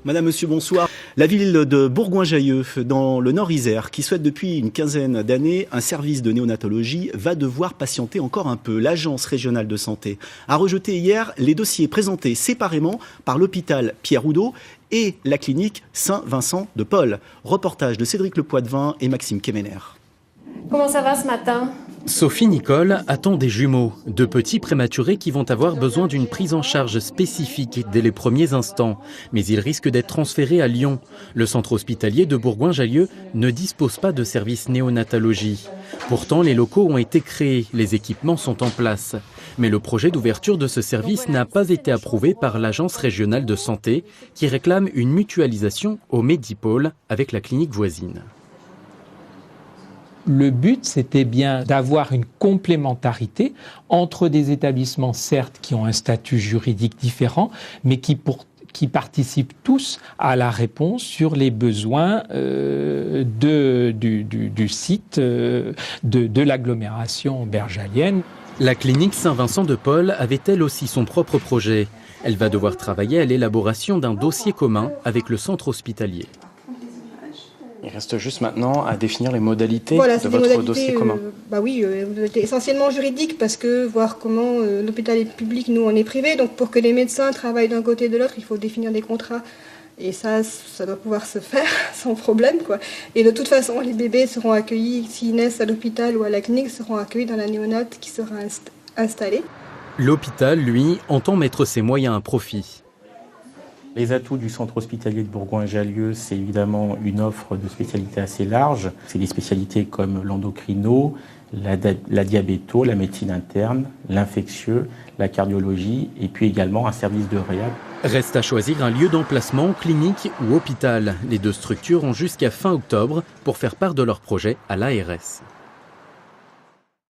Madame, monsieur, bonsoir. La ville de Bourgoin-Jallieu, dans le Nord-Isère, qui souhaite depuis une quinzaine d'années un service de néonatologie, va devoir patienter encore un peu. L'Agence régionale de santé a rejeté hier les dossiers présentés séparément par l'hôpital Pierre Oudot et la clinique Saint-Vincent de Paul. Reportage de Cédric Lepoitvin et Maxime Kemener. Comment ça va ce matin ? Sophie Nicole attend des jumeaux, deux petits prématurés qui vont avoir besoin d'une prise en charge spécifique dès les premiers instants. Mais ils risquent d'être transférés à Lyon. Le centre hospitalier de Bourgoin-Jallieu ne dispose pas de service néonatologie. Pourtant, les locaux ont été créés, les équipements sont en place. Mais le projet d'ouverture de ce service n'a pas été approuvé par l'Agence régionale de santé qui réclame une mutualisation au Medipôle avec la clinique voisine. Le but, c'était bien d'avoir une complémentarité entre des établissements, certes, qui ont un statut juridique différent, mais qui participent tous à la réponse sur les besoins du site de l'agglomération bergalienne. La clinique Saint-Vincent de Paul avait elle aussi son propre projet. Elle va devoir travailler à l'élaboration d'un dossier commun avec le centre hospitalier. Il reste juste maintenant à définir les modalités de votre dossier commun. Essentiellement juridique, parce que voir comment l'hôpital est public, nous on est privé, donc pour que les médecins travaillent d'un côté et de l'autre, il faut définir des contrats. Et ça doit pouvoir se faire sans problème, quoi. Et de toute façon, les bébés seront accueillis, s'ils naissent à l'hôpital ou à la clinique, seront accueillis dans la néonate qui sera installée. L'hôpital, lui, entend mettre ses moyens à profit. Les atouts du centre hospitalier de Bourgoin-Jallieu, c'est évidemment une offre de spécialités assez large. C'est des spécialités comme l'endocrino, la diabéto, la médecine interne, l'infectieux, la cardiologie et puis également un service de réhab. Reste à choisir un lieu d'emplacement, clinique ou hôpital. Les deux structures ont jusqu'à fin octobre pour faire part de leur projet à l'ARS.